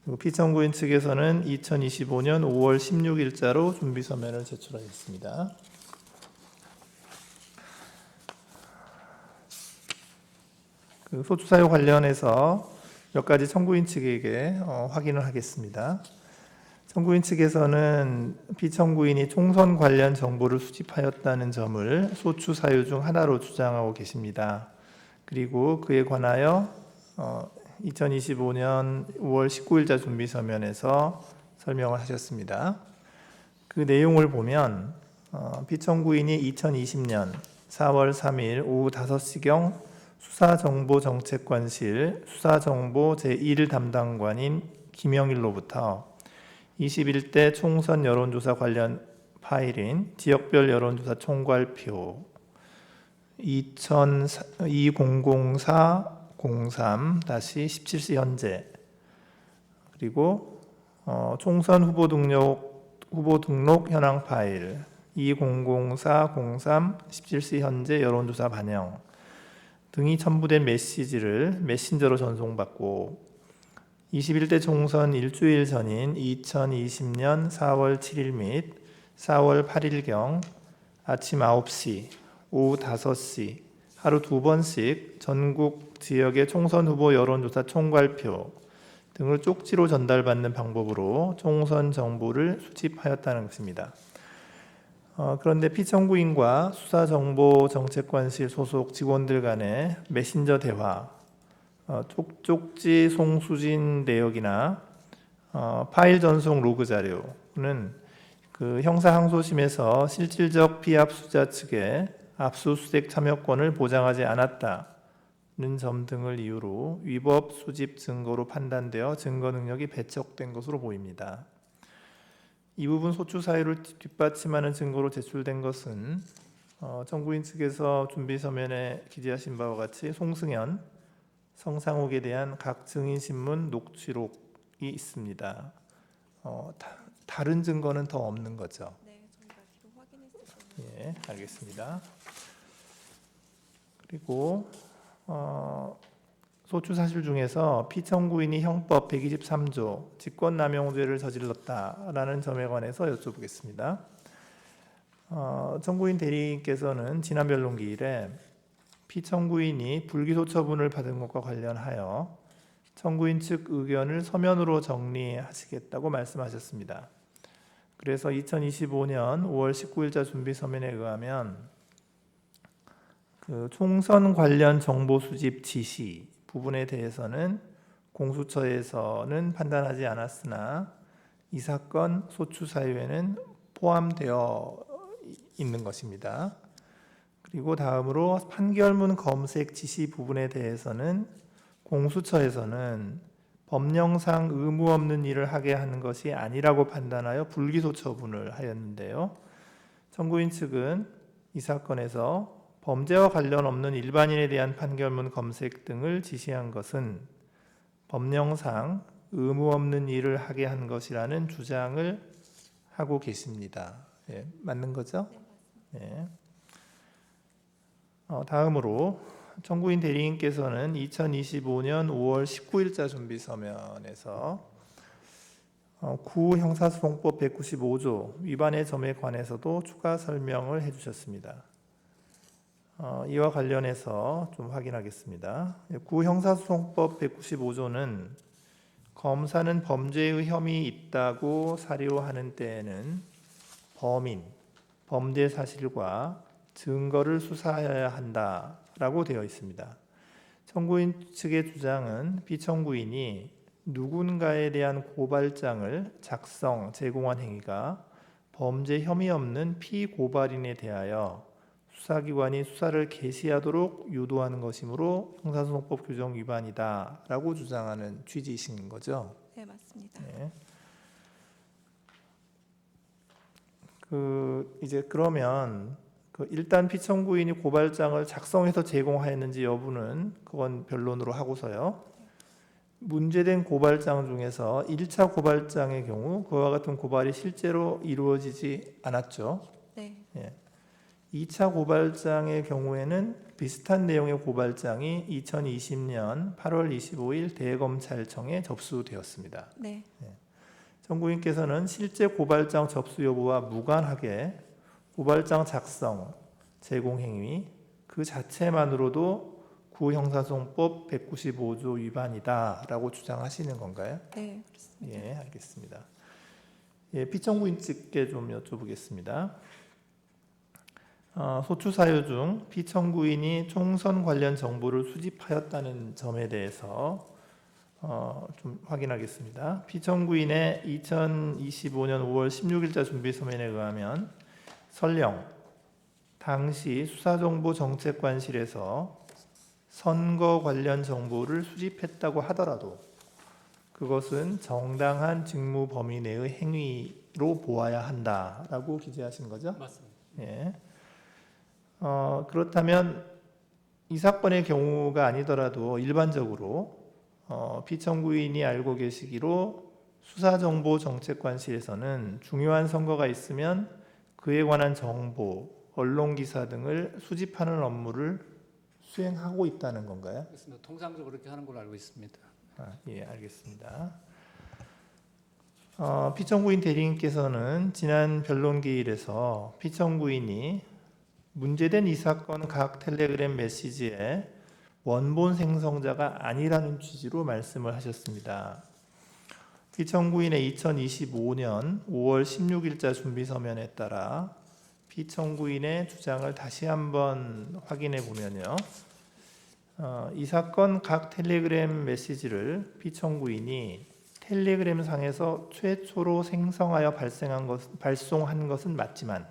그리고 피청구인 측에서는 2025년 5월 16일자로 준비 서면을 제출하였습니다. 그 소추 사유 관련해서 몇 가지 청구인 측에게 확인을 하겠습니다. 청구인 측에서는 피청구인이 총선 관련 정보를 수집하였다는 점을 소추 사유 중 하나로 주장하고 계십니다. 그리고 그에 관하여 2025년 5월 19일자 준비 서면에서 설명을 하셨습니다. 그 내용을 보면 피청구인이 2020년 4월 3일 오후 5시경 수사정보정책관실 수사정보 제1 담당관인 김영일로부터 21대 총선 여론조사 관련 파일인 지역별 여론조사 총괄표 2004-03-17시 현재 그리고 총선 후보 등록 현황 파일 2004-03-17시 현재 여론조사 반영 등이 첨부된 메시지를 메신저로 전송받고 21대 총선 일주일 전인 2020년 4월 7일 및 4월 8일경 아침 9시, 오후 5시 하루 2번씩 전국 지역의 총선 후보 여론조사 총괄표 등을 쪽지로 전달받는 방법으로 총선 정보를 수집하였다는 것입니다. 그런데 피청구인과 수사정보정책관실 소속 직원들 간의 메신저 대화, 쪽지 송수진 내역이나 파일 전송 로그 자료는 그 형사항소심에서 실질적 피압수자 측에 압수수색 참여권을 보장하지 않았다는 점 등을 이유로 위법 수집 증거로 판단되어 증거 능력이 배척된 것으로 보입니다. 이 부분 소추 사유를 뒷받침하는 증거로 제출된 것은 청구인 측에서 준비 서면에 기재하신 바와 같이 송승현, 성상욱에 대한 각 증인 신문 녹취록이 있습니다. 다른 증거는 더 없는 거죠? 네, 저희가 뒤로 확인했었어요. 예, 알겠습니다. 그리고 소추 사실 중에서 피청구인이 형법 123조 직권남용죄를 저질렀다라는 점에 관해서 여쭤보겠습니다. 청구인 대리인께서는 지난 변론기일에 피청구인이 불기소 처분을 받은 것과 관련하여 청구인 측 의견을 서면으로 정리하시겠다고 말씀하셨습니다. 그래서 2025년 5월 19일자 준비 서면에 의하면 그 총선 관련 정보 수집 지시 부분에 대해서는 공수처에서는 판단하지 않았으나 이 사건 소추 사유에는 포함되어 있는 것입니다. 그리고 다음으로 판결문 검색 지시 부분에 대해서는 공수처에서는 법령상 의무 없는 일을 하게 하는 것이 아니라고 판단하여 불기소 처분을 하였는데요. 청구인 측은 이 사건에서 범죄와 관련 없는 일반인에 대한 판결문 검색 등을 지시한 것은 법령상 의무 없는 일을 하게 한 것이라는 주장을 하고 계십니다. 예, 맞는 거죠? 예. 다음으로 청구인 대리인께서는 2025년 5월 19일자 준비 서면에서 구 형사소송법 195조 위반의 점에 관해서도 추가 설명을 해주셨습니다. 이와 관련해서 좀 확인하겠습니다. 구 형사소송법 195조는 검사는 범죄의 혐의 있다고 사료하는 때에는 범인, 범죄 사실과 증거를 수사해야 한다라고 되어 있습니다. 청구인 측의 주장은 피청구인이 누군가에 대한 고발장을 작성, 제공한 행위가 범죄 혐의 없는 피고발인에 대하여 수사기관이 수사를 개시하도록 유도하는 것이므로 형사소송법 규정 위반이다라고 주장하는 취지이신 거죠? 네, 맞습니다. 네. 이제 그러면 일단 피청구인이 고발장을 작성해서 제공하였는지 여부는 그건 변론으로 하고서요. 문제된 고발장 중에서 1차 고발장의 경우 그와 같은 고발이 실제로 이루어지지 않았죠. 네. 예. 2차 고발장의 경우에는 비슷한 내용의 고발장이 2020년 8월 25일 대검찰청에 접수되었습니다. 네. 청구인께서는 실제 고발장 접수 여부와 무관하게 고발장 작성, 제공 행위 그 자체만으로도 구형사소송법 195조 위반이다라고 주장하시는 건가요? 네, 그렇습니다. 예, 알겠습니다. 예, 피청구인 측께 좀 여쭤보겠습니다. 소추 사유 중 피청구인이 총선 관련 정보를 수집하였다는 점에 대해서 좀 확인하겠습니다. 피청구인의 2025년 5월 16일자 준비 서면에 의하면 설령 당시 수사정보정책관실에서 선거 관련 정보를 수집했다고 하더라도 그것은 정당한 직무 범위 내의 행위로 보아야 한다라고 기재하신 거죠? 맞습니다. 예. 그렇다면 이 사건의 경우가 아니더라도 일반적으로 피청구인이 알고 계시기로 수사정보정책관실에서는 중요한 선거가 있으면 그에 관한 정보, 언론기사 등을 수집하는 업무를 수행하고 있다는 건가요? 그렇습니다. 통상적으로 그렇게 하는 걸로 알고 있습니다. 예, 알겠습니다. 피청구인 대리인께서는 지난 변론기일에서 피청구인이 문제된 이 사건 각 텔레그램 메시지의 원본 생성자가 아니라는 취지로 말씀을 하셨습니다. 피청구인의 2025년 5월 16일자 준비 서면에 따라 피청구인의 주장을 다시 한번 확인해 보면요. 이 사건 각 텔레그램 메시지를 피청구인이 텔레그램 상에서 최초로 생성하여 발송한 것은 맞지만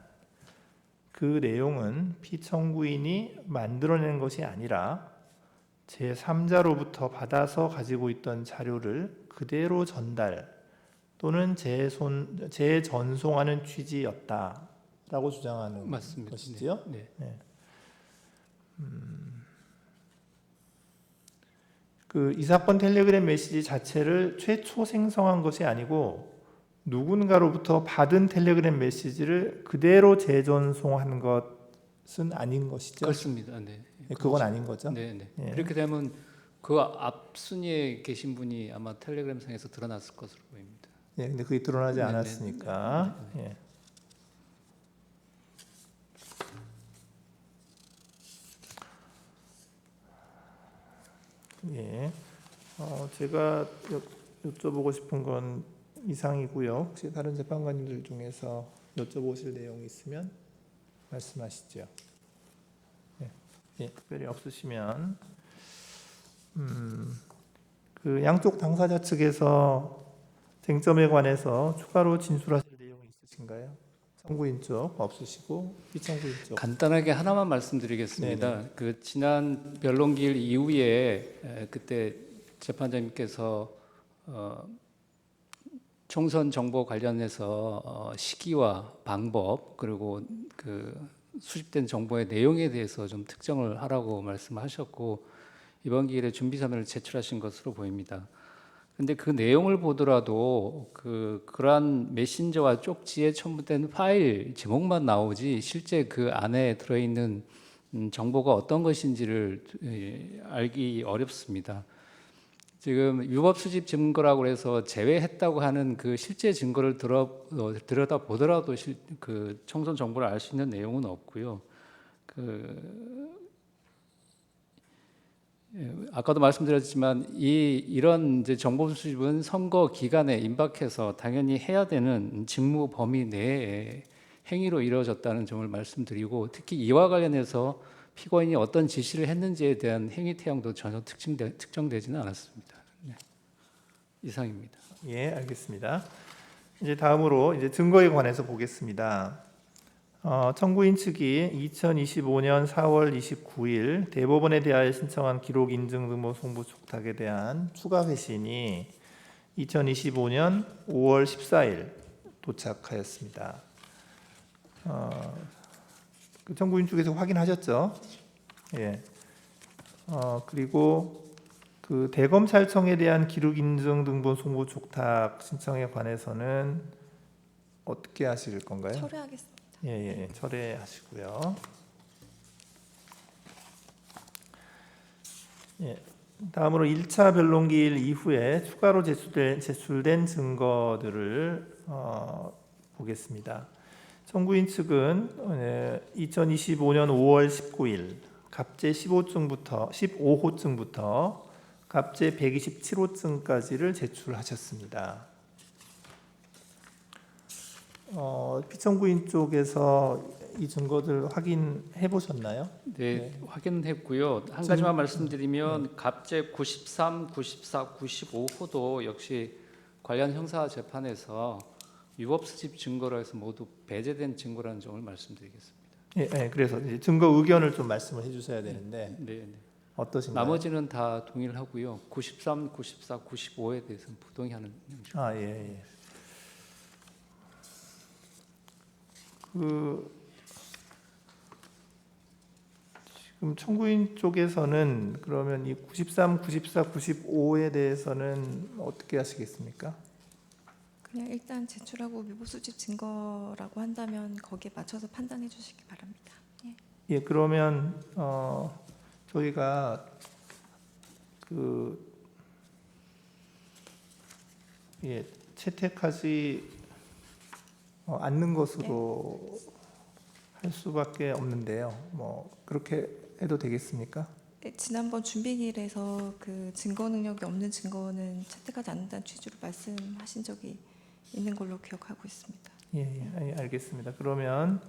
그 내용은 피청구인이 만들어낸 것이 아니라 제3자로부터 받아서 가지고 있던 자료를 그대로 전달 또는 재전송하는 취지였다라고 주장하는 맞습니다. 것이지요. 네. 이 사건 텔레그램 메시지 자체를 최초 생성한 것이 아니고 누군가로부터 받은 텔레그램 메시지를 그대로 재전송한 것은 아닌 것이죠. 그렇습니다. 네. 그건 아닌 거죠. 네, 네. 예. 그렇게 되면 그 앞 순위에 계신 분이 아마 텔레그램 상에서 드러났을 것으로 보입니다. 예, 근데 그게 드러나지 네, 않았으니까. 네, 예. 예. 제가 여쭤보고 싶은 건 이상이고요. 혹시 다른 재판관님들 중에서 여쭤보실 내용이 있으면 말씀하시죠. 예. 예, 특별히 없으시면 그 양쪽 당사자 측에서 쟁점에 관해서 추가로 진술하실 내용이 있으신가요? 청구인 쪽 없으시고 피청구인 쪽. 간단하게 하나만 말씀드리겠습니다. 그 지난 변론기일 이후에 그때 재판장님께서 총선 정보 관련해서 시기와 방법 그리고 그 수집된 정보의 내용에 대해서 좀 특정을 하라고 말씀하셨고 이번 기일에 준비 서면을 제출하신 것으로 보입니다. 근데 그 내용을 보더라도 그러한 메신저와 쪽지에 첨부된 파일 제목만 나오지 실제 그 안에 들어있는 정보가 어떤 것인지를 알기 어렵습니다. 지금 유법 수집 증거라고 해서 제외했다고 하는 그 실제 증거를 들여다 보더라도 그 총선 정보를 알 수 있는 내용은 없고요. 아까도 말씀드렸지만 이런 이제 정보 수집은 선거 기간에 임박해서 당연히 해야 되는 직무 범위 내의 행위로 이루어졌다는 점을 말씀드리고 특히 이와 관련해서 피고인이 어떤 지시를 했는지에 대한 행위 태양도 전혀 특정되지는 않았습니다. 네. 이상입니다. 예, 알겠습니다. 이제 다음으로 이제 증거에 관해서 보겠습니다. 청구인 측이 2025년 4월 29일 대법원에 대하여 신청한 기록 인증 등본 송부 촉탁에 대한 추가 회신이 2025년 5월 14일 도착하였습니다. 그 청구인 쪽에서 확인하셨죠? 예. 그리고 그 대검찰청에 대한 기록 인증 등본 송부 촉탁 신청에 관해서는 어떻게 하실 건가요? 철회하겠습니다. 예, 철회하시고요. 예. 다음으로 1차 변론기일 이후에 추가로 제출된 증거들을 보겠습니다. 청구인 측은 2025년 5월 19일 갑제 15호증부터 갑제 127호증까지를 제출하셨습니다. 피청구인 쪽에서 이 증거들 확인해 보셨나요? 네, 확인했고요. 한 가지만 말씀드리면 갑제 93, 94, 95호도 역시 관련 형사 재판에서 위법 수집 증거로 해서 모두 배제된 증거라는 점을 말씀드리겠습니다. 예, 그래서 이제 증거 의견을 좀 말씀을 해주셔야 되는데 네. 어떠신가요? 나머지는 다 동일하고요. 93, 94, 95에 대해서는 부동의하는 형식. 예. 지금 청구인 쪽에서는 그러면 이 93, 94, 95에 대해서는 어떻게 하시겠습니까? 그냥 일단 제출하고 위법 수집 증거라고 한다면 거기에 맞춰서 판단해 주시기 바랍니다. 예. 예, 그러면 저희가 채택하지 않는 것으로 할 수밖에 없는데요. 뭐 그렇게 해도 되겠습니까? 네, 지난번 준비기일에서 그 증거 능력이 없는 증거는 채택하지 않는다는 취지로 말씀하신 적이 있는 걸로 기억하고 있습니다. 예, 알겠습니다. 그러면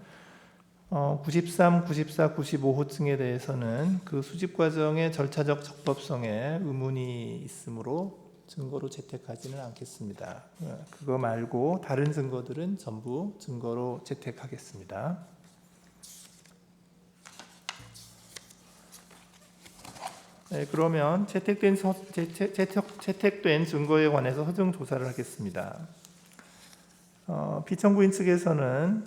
93, 94, 95호증에 대해서는 그 수집 과정의 절차적 적법성에 의문이 있으므로 증거로 채택하지는 않겠습니다. 그거 말고 다른 증거들은 전부 증거로 채택하겠습니다. 네, 그러면 채택된 증거에 관해서 서증 조사를 하겠습니다. 피청구인 측에서는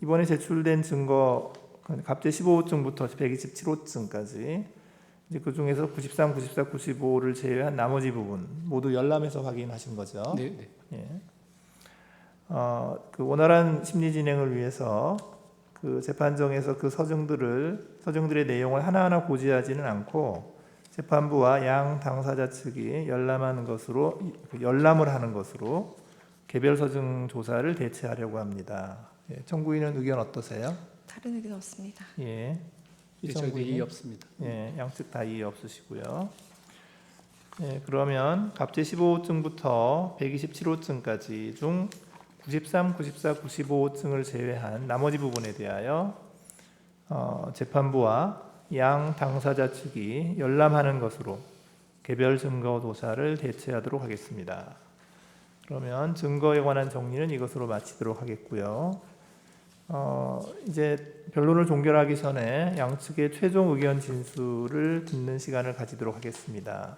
이번에 제출된 증거 갑제 15호증부터 127호증까지 이제 그 중에서 93, 94, 95를 제외한 나머지 부분 모두 열람해서 확인하신 거죠. 네. 예. 그 원활한 심리 진행을 위해서 그 재판정에서 그 서증들의 내용을 하나하나 고지하지는 않고 재판부와 양 당사자 측이 열람을 하는 것으로 개별 서증 조사를 대체하려고 합니다. 예, 청구인은 의견 어떠세요? 다른 의견 없습니다. 예. 저희도 이의 없습니다. 예, 양측 다 이의 없으시고요. 예, 그러면 갑제 15호증부터 127호증까지 중 93, 94, 95호증을 제외한 나머지 부분에 대하여 재판부와 양 당사자 측이 열람하는 것으로 개별 증거 조사를 대체하도록 하겠습니다. 그러면 증거에 관한 정리는 이것으로 마치도록 하겠고요. 이제 변론을 종결하기 전에 양측의 최종 의견 진술을 듣는 시간을 가지도록 하겠습니다.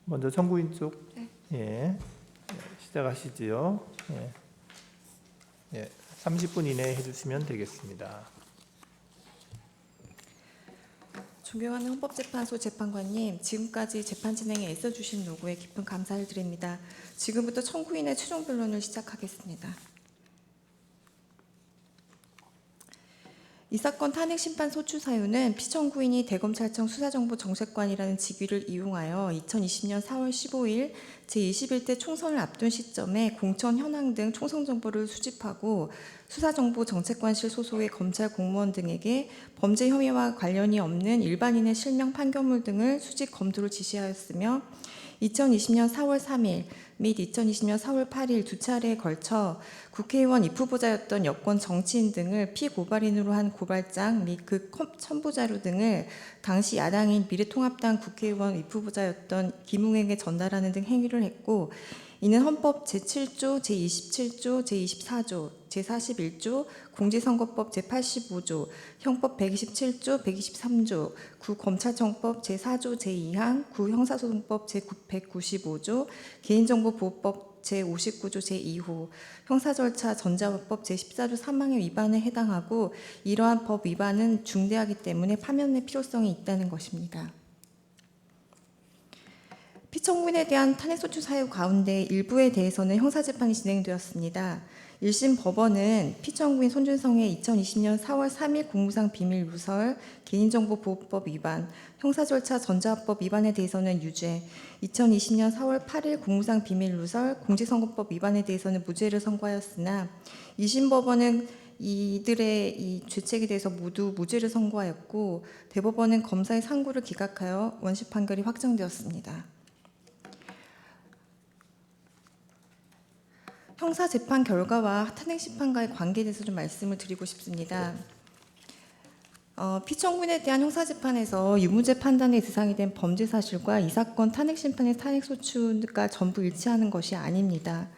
먼저 청구인 쪽, 네. 예, 시작하시지요. 예, 30분 이내에 해주시면 되겠습니다. 존경하는 헌법재판소 재판관님, 지금까지 재판 진행에 애써주신 노고에 깊은 감사를 드립니다. 지금부터 청구인의 최종 변론을 시작하겠습니다. 이 사건 탄핵 심판 소추 사유는 피청구인이 대검찰청 수사정보정책관이라는 직위를 이용하여 2020년 4월 15일 제21대 총선을 앞둔 시점에 공천 현황 등 총선 정보를 수집하고 수사정보정책관실 소속의 검찰 공무원 등에게 범죄 혐의와 관련이 없는 일반인의 실명 판결물 등을 수집 검토를 지시하였으며 2020년 4월 3일 및 2020년 4월 8일 두 차례에 걸쳐 국회의원 입후보자였던 여권 정치인 등을 피고발인으로 한 고발장 및 그 첨부자료 등을 당시 야당인 미래통합당 국회의원 입후보자였던 김웅에게 전달하는 등 행위를 했고, 이는 헌법 제7조, 제27조, 제24조, 제41조, 공직선거법 제85조, 형법 127조, 123조, 구검찰청법 제4조 제2항, 구형사소송법 제195조, 개인정보보호법 제59조 제2호, 형사절차 전자화법 제14조 3항의 위반에 해당하고, 이러한 법 위반은 중대하기 때문에 파면의 필요성이 있다는 것입니다. 피청구인에 대한 탄핵소추 사유 가운데 일부에 대해서는 형사재판이 진행되었습니다. 1심 법원은 피청구인 손준성의 2020년 4월 3일 공무상 비밀 누설, 개인정보보호법 위반, 형사절차 전자법 위반에 대해서는 유죄, 2020년 4월 8일 공무상 비밀 누설, 공직선거법 위반에 대해서는 무죄를 선고하였으나 2심 법원은 이들의 이 죄책에 대해서 모두 무죄를 선고하였고 대법원은 검사의 상고를 기각하여 원심 판결이 확정되었습니다. 형사재판 결과와 탄핵심판과의 관계에 대해서 좀 말씀을 드리고 싶습니다. 피청구인에 대한 형사재판에서 유무죄 판단의 대상이 된 범죄 사실과 이 사건 탄핵심판의 탄핵소추가 전부 일치하는 것이 아닙니다.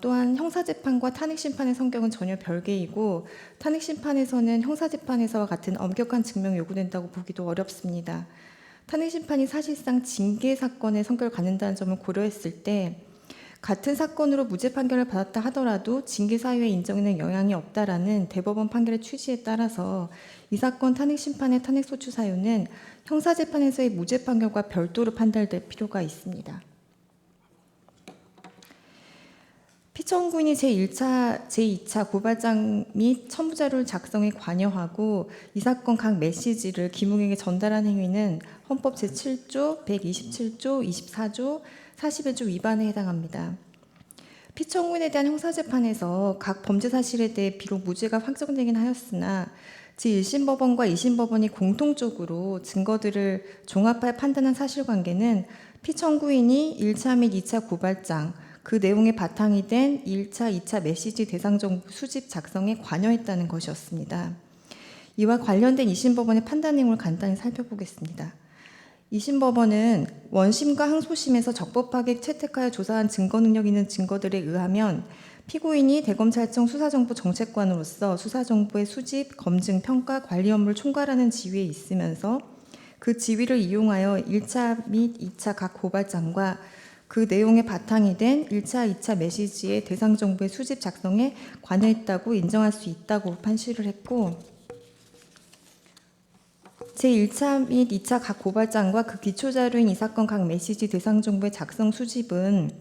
또한 형사재판과 탄핵심판의 성격은 전혀 별개이고 탄핵심판에서는 형사재판에서와 같은 엄격한 증명이 요구된다고 보기도 어렵습니다. 탄핵심판이 사실상 징계 사건의 성격을 갖는다는 점을 고려했을 때 같은 사건으로 무죄 판결을 받았다 하더라도 징계 사유의 인정에는 영향이 없다라는 대법원 판결의 취지에 따라서 이 사건 탄핵심판의 탄핵소추 사유는 형사재판에서의 무죄 판결과 별도로 판단될 필요가 있습니다. 피청구인이 제1차, 제2차 고발장 및 첨부자료를 작성에 관여하고 이 사건 각 메시지를 김웅에게 전달한 행위는 헌법 제7조, 127조, 24조, 41조 위반에 해당합니다. 피청구인에 대한 형사재판에서 각 범죄 사실에 대해 비록 무죄가 확정되긴 하였으나 제1심 법원과 2심 법원이 공통적으로 증거들을 종합하여 판단한 사실관계는 피청구인이 1차 및 2차 고발장, 그 내용의 바탕이 된 1차, 2차 메시지 대상정보 수집 작성에 관여했다는 것이었습니다. 이와 관련된 2심 법원의 판단 내용을 간단히 살펴보겠습니다. 2심 법원은 원심과 항소심에서 적법하게 채택하여 조사한 증거 능력 있는 증거들에 의하면 피고인이 대검찰청 수사정보 정책관으로서 수사정보의 수집, 검증, 평가, 관리 업무를 총괄하는 지위에 있으면서 그 지위를 이용하여 1차 및 2차 각 고발장과 그 내용의 바탕이 된 1차, 2차 메시지의 대상 정보의 수집 작성에 관여했다고 인정할 수 있다고 판시를 했고 제1차 및 2차 각 고발장과 그 기초자료인 이 사건 각 메시지 대상 정보의 작성 수집은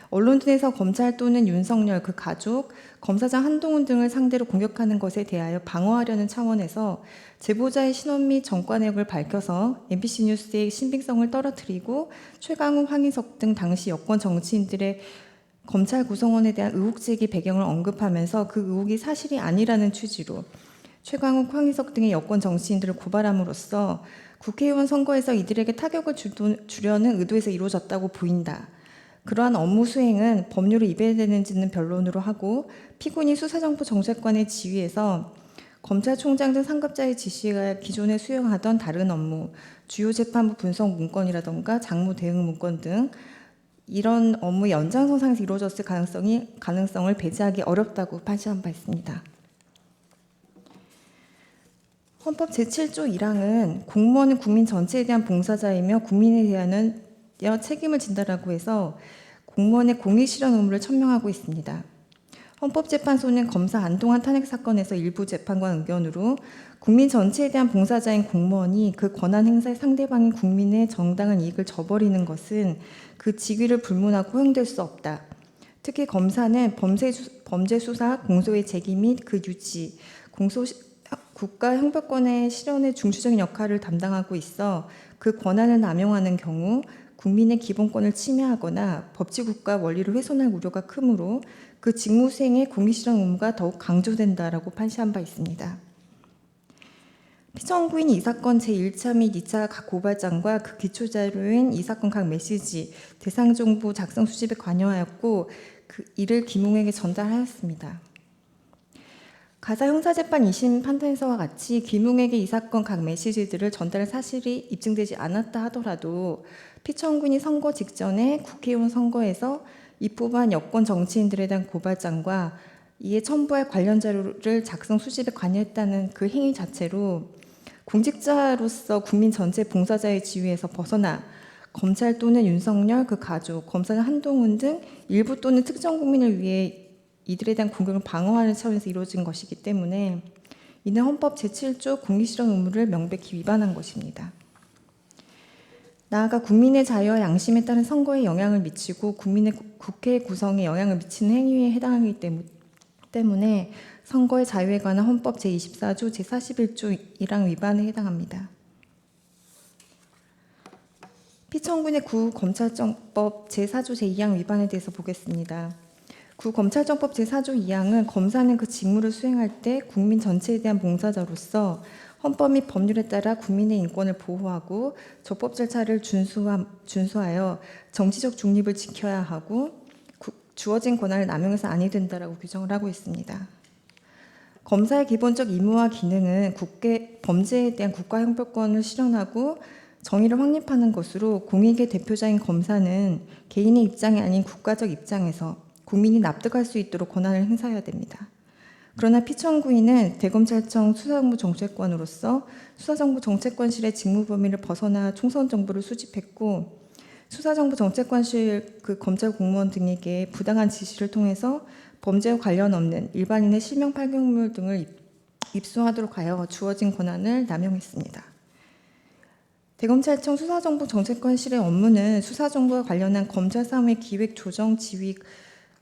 언론 등에서 검찰 또는 윤석열, 그 가족, 검사장 한동훈 등을 상대로 공격하는 것에 대하여 방어하려는 차원에서 제보자의 신원 및 전과 내역을 밝혀서 MBC 뉴스의 신빙성을 떨어뜨리고 최강욱, 황희석 등 당시 여권 정치인들의 검찰 구성원에 대한 의혹 제기 배경을 언급하면서 그 의혹이 사실이 아니라는 취지로 최강욱, 황희석 등의 여권 정치인들을 고발함으로써 국회의원 선거에서 이들에게 타격을 주려는 의도에서 이루어졌다고 보인다. 그러한 업무 수행은 법률을 위배되는지는 변론으로 하고 피고인이 수사정보 정책관의 지위에서 검찰총장 등 상급자의 지시가 기존에 수행하던 다른 업무, 주요 재판부 분석 문건이라던가 장무 대응 문건 등 이런 업무 연장선상에서 이루어졌을 가능성을 배제하기 어렵다고 판시한 바 있습니다. 헌법 제7조 1항은 공무원은 국민 전체에 대한 봉사자이며 국민에 대한 책임을 진다라고 해서 공무원의 공익실현 의무를 천명하고 있습니다. 헌법재판소는 검사 안동환 탄핵 사건에서 일부 재판관 의견으로 국민 전체에 대한 봉사자인 공무원이 그 권한 행사의 상대방인 국민의 정당한 이익을 저버리는 것은 그 직위를 불문하고 허용될 수 없다. 특히 검사는 범죄 수사, 공소의 제기 및 그 유지, 국가 형법권의 실현의 중추적인 역할을 담당하고 있어 그 권한을 남용하는 경우 국민의 기본권을 침해하거나 법치국가 원리를 훼손할 우려가 크므로 그 직무 수행의 공익실현 의무가 더욱 강조된다라고 판시한 바 있습니다. 피청구인이 이 사건 제1차 및 2차 각 고발장과 그 기초자료인 이 사건 각 메시지, 대상정보 작성 수집에 관여하였고 이를 김웅에게 전달하였습니다. 가사 형사재판 2심 판단서와 같이 김웅에게 이 사건 각 메시지들을 전달할 사실이 입증되지 않았다 하더라도 피청구인이 선거 직전에 국회의원 선거에서 입후보한 여권 정치인들에 대한 고발장과 이에 첨부할 관련 자료를 작성 수집에 관여했다는 그 행위 자체로 공직자로서 국민 전체 봉사자의 지위에서 벗어나 검찰 또는 윤석열, 그 가족, 검사장 한동훈 등 일부 또는 특정 국민을 위해 이들에 대한 공격을 방어하는 차원에서 이루어진 것이기 때문에 이는 헌법 제7조 공익실현 의무를 명백히 위반한 것입니다. 나아가 국민의 자유와 양심에 따른 선거에 영향을 미치고 국민의 국회 구성에 영향을 미치는 행위에 해당하기 때문에 선거의 자유에 관한 헌법 제24조 제41조 1항 위반에 해당합니다. 피청구인의 구검찰청법 제4조 제2항 위반에 대해서 보겠습니다. 구검찰청법 제4조 2항은 검사는 그 직무를 수행할 때 국민 전체에 대한 봉사자로서 헌법 및 법률에 따라 국민의 인권을 보호하고 적법 절차를 준수하여 정치적 중립을 지켜야 하고 주어진 권한을 남용해서 아니 된다라고 규정을 하고 있습니다. 검사의 기본적 임무와 기능은 범죄에 대한 국가 형벌권을 실현하고 정의를 확립하는 것으로 공익의 대표자인 검사는 개인의 입장이 아닌 국가적 입장에서 국민이 납득할 수 있도록 권한을 행사해야 됩니다. 그러나 피청구인은 대검찰청 수사정보 정책관으로서 수사정보 정책관실의 직무 범위를 벗어나 총선 정보를 수집했고 수사정보 정책관실 검찰 공무원 등에게 부당한 지시를 통해서 범죄와 관련 없는 일반인의 실명 판결물 등을 입수하도록 하여 주어진 권한을 남용했습니다. 대검찰청 수사정보 정책관실의 업무는 수사정보와 관련한 검찰 사무의 기획, 조정, 지휘,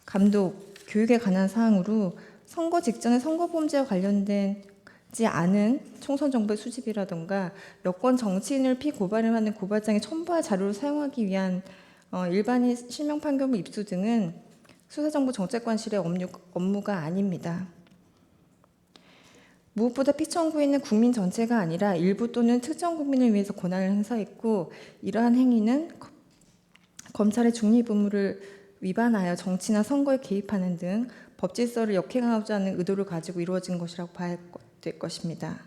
감독, 교육에 관한 사항으로 선거 직전에 선거 범죄와 관련되지 않은 총선 정보의 수집이라든가 여권 정치인을 피고발을 하는 고발장에 첨부할 자료를 사용하기 위한 일반인 실명 판결물 입수 등은 수사정보 정책관실의 업무가 아닙니다. 무엇보다 피청구인은 국민 전체가 아니라 일부 또는 특정 국민을 위해서 권한을 행사했고 이러한 행위는 검찰의 중립 의무를 위반하여 정치나 선거에 개입하는 등 법 질서를 역행하고자 하는 의도를 가지고 이루어진 것이라고 봐야 될 것입니다.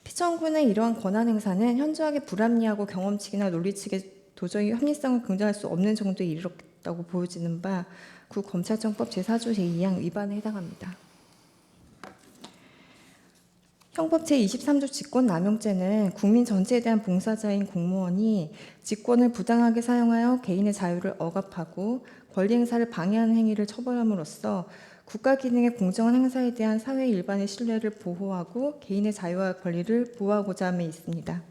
피청구인의 이러한 권한 행사는 현저하게 불합리하고 경험칙이나 논리칙에 도저히 합리성을 긍정할 수 없는 정도에 이르렀다고 보여지는 바 구검찰청법 제4조 제2항 위반에 해당합니다. 형법 제23조 직권남용죄는 국민 전체에 대한 봉사자인 공무원이 직권을 부당하게 사용하여 개인의 자유를 억압하고 권리 행사를 방해하는 행위를 처벌함으로써 국가 기능의 공정한 행사에 대한 사회 일반의 신뢰를 보호하고 개인의 자유와 권리를 보호하고자 함에 있습니다.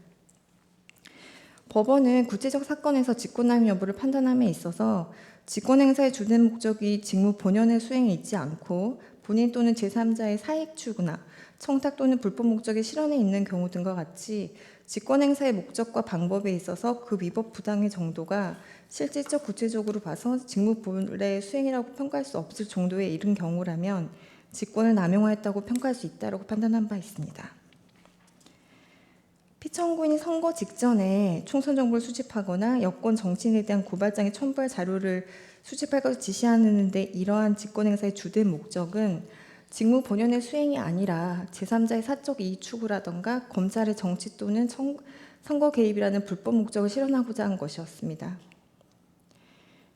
법원은 구체적 사건에서 직권남용 여부를 판단함에 있어서 직권 행사의 주된 목적이 직무 본연의 수행에 있지 않고 본인 또는 제3자의 사익 추구나 청탁 또는 불법 목적의 실현에 있는 경우 등과 같이 직권 행사의 목적과 방법에 있어서 그 위법 부당의 정도가 실질적 구체적으로 봐서 직무 본래의 수행이라고 평가할 수 없을 정도에 이른 경우라면 직권을 남용하였다고 평가할 수 있다고 판단한 바 있습니다. 피청구인이 선거 직전에 총선 정보를 수집하거나 여권 정치인에 대한 고발장에 첨부할 자료를 수집할 것을 지시하는 데 이러한 직권 행사의 주된 목적은 직무 본연의 수행이 아니라 제3자의 사적 이익 추구라던가 검찰의 정치 또는 선거 개입이라는 불법 목적을 실현하고자 한 것이었습니다.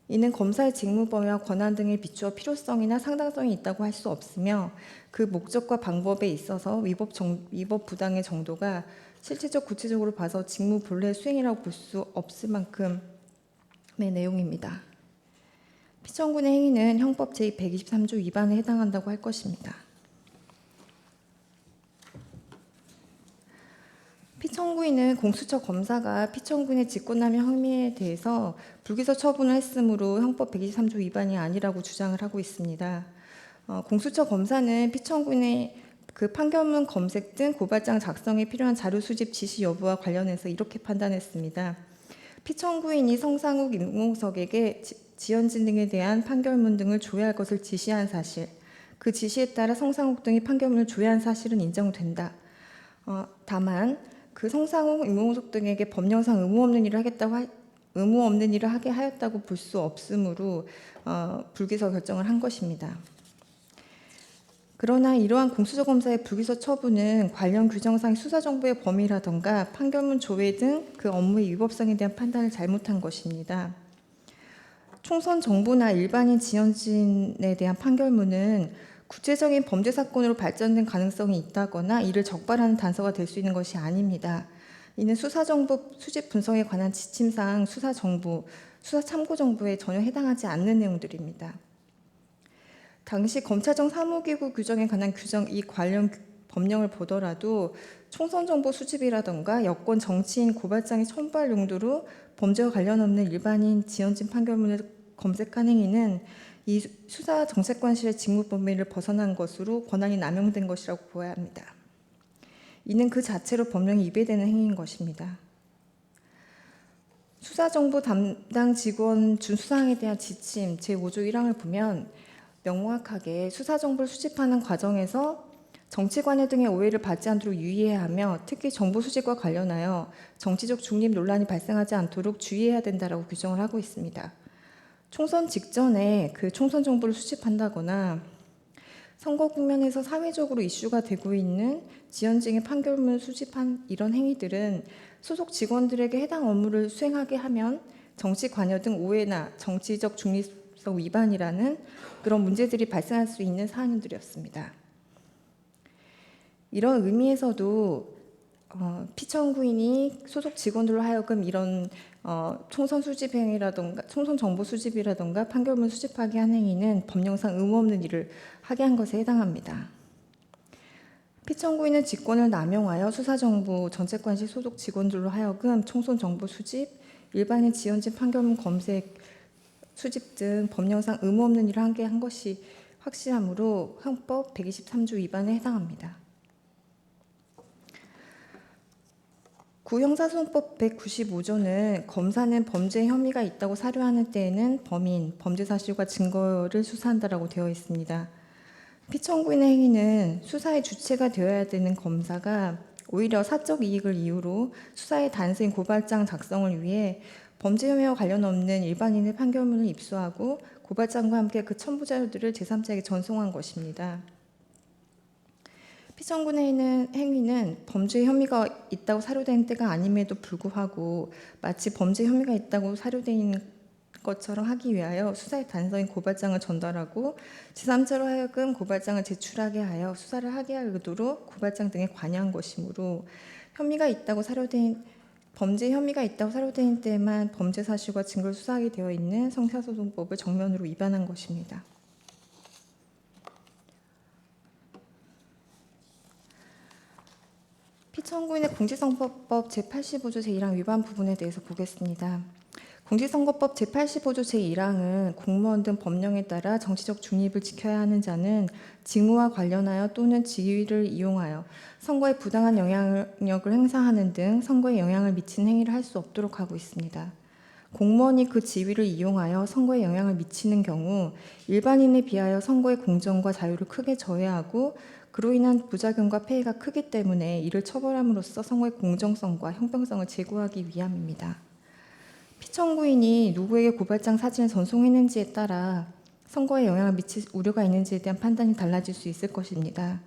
이는 검사의 직무 범위와 권한 등에 비추어 필요성이나 상당성이 있다고 할 수 없으며 그 목적과 방법에 있어서 위법 부당의 정도가 실질적 구체적으로 봐서 직무 본래 수행이라고 볼 수 없을 만큼의 내용입니다. 피청구인의 행위는 형법 제123조 위반에 해당한다고 할 것입니다. 피청구인은 공수처 검사가 피청구인의 직권남용 혐의에 대해서 불기소 처분을 했으므로 형법 123조 위반이 아니라고 주장을 하고 있습니다. 공수처 검사는 피청구인의 그 판결문 검색 등 고발장 작성에 필요한 자료 수집 지시 여부와 관련해서 이렇게 판단했습니다. 피청구인이 성상욱, 임공석에게 지연진 등에 대한 판결문 등을 조회할 것을 지시한 사실, 그 지시에 따라 성상욱 등이 판결문을 조회한 사실은 인정된다. 다만 그 성상욱, 임공석 등에게 법령상 의무 없는 일을 하게 하였다고 볼 수 없으므로 불기소 결정을 한 것입니다. 그러나 이러한 공수처 검사의 불기소 처분은 관련 규정상 수사정보의 범위라던가 판결문 조회 등 그 업무의 위법성에 대한 판단을 잘못한 것입니다. 총선 정보나 일반인 지연진에 대한 판결문은 구체적인 범죄 사건으로 발전된 가능성이 있다거나 이를 적발하는 단서가 될 수 있는 것이 아닙니다. 이는 수사정보 수집 분석에 관한 지침상 수사정보, 수사참고정보에 전혀 해당하지 않는 내용들입니다. 당시 검찰청 사무기구 규정에 관한 이 관련 법령을 보더라도 총선 정보 수집이라던가 여권 정치인 고발장에 첨부할 용도로 범죄와 관련 없는 일반인 지연진 판결문을 검색한 행위는 이 수사 정책관실의 직무 범위를 벗어난 것으로 권한이 남용된 것이라고 보아야 합니다. 이는 그 자체로 법령에 위배되는 행위인 것입니다. 수사정보 담당 직원 준수사항에 대한 지침 제5조 1항을 보면 명확하게 수사정보를 수집하는 과정에서 정치관여 등의 오해를 받지 않도록 유의해야 하며 특히 정보 수집과 관련하여 정치적 중립 논란이 발생하지 않도록 주의해야 된다라고 규정을 하고 있습니다. 총선 직전에 그 총선 정보를 수집한다거나 선거 국면에서 사회적으로 이슈가 되고 있는 지연증의 판결문을 수집한 이런 행위들은 소속 직원들에게 해당 업무를 수행하게 하면 정치 관여 등 오해나 정치적 중립성 위반이라는 그런 문제들이 발생할 수 있는 사안들이었습니다. 이런 의미에서도 피청구인이 소속 직원들로 하여금 이런 총선 수집 행위라든가 총선 정보 수집이라든가 판결문 수집하게 한 행위는 법령상 의무 없는 일을 하게 한 것에 해당합니다. 피청구인은 직권을 남용하여 수사정보 정책관실 소속 직원들로 하여금 총선 정보 수집, 일반인 지연진 판결문 검색, 수집 등 법령상 의무 없는 일을 하게 한 것이 확실하므로 형법 123조 위반에 해당합니다. 구형사소송법 195조는 검사는 범죄 혐의가 있다고 사료하는 때에는 범인, 범죄 사실과 증거를 수사한다라고 되어 있습니다. 피청구인의 행위는 수사의 주체가 되어야 되는 검사가 오히려 사적 이익을 이유로 수사의 단순 고발장 작성을 위해 범죄 혐의와 관련 없는 일반인의 판결문을 입수하고 고발장과 함께 그 첨부 자료들을 제3자에게 전송한 것입니다. 피청구인의 행위는 범죄 혐의가 있다고 사료된 때가 아님에도 불구하고 마치 범죄 혐의가 있다고 사료된 것처럼 하기 위하여 수사의 단서인 고발장을 전달하고 제3자로 하여금 고발장을 제출하게 하여 수사를 하게 할 의도로 고발장 등에 관여한 것이므로 범죄 혐의가 있다고 사료된 때만 범죄 사실과 증거를 수사하게 되어 있는 형사소송법을 정면으로 위반한 것입니다. 피청구인의 공직선거법 제85조 제1항 위반 부분에 대해서 보겠습니다. 공직선거법 제85조 제1항은 공무원 등 법령에 따라 정치적 중립을 지켜야 하는 자는 직무와 관련하여 또는 지위를 이용하여 선거에 부당한 영향력을 행사하는 등 선거에 영향을 미치는 행위를 할 수 없도록 하고 있습니다. 공무원이 그 지위를 이용하여 선거에 영향을 미치는 경우 일반인에 비하여 선거의 공정과 자유를 크게 저해하고 그로 인한 부작용과 폐해가 크기 때문에 이를 처벌함으로써 선거의 공정성과 형평성을 제고하기 위함입니다. 피청구인이 누구에게 고발장 사진을 전송했는지에 따라 선거에 영향을 미칠 우려가 있는지에 대한 판단이 달라질 수 있을 것입니다.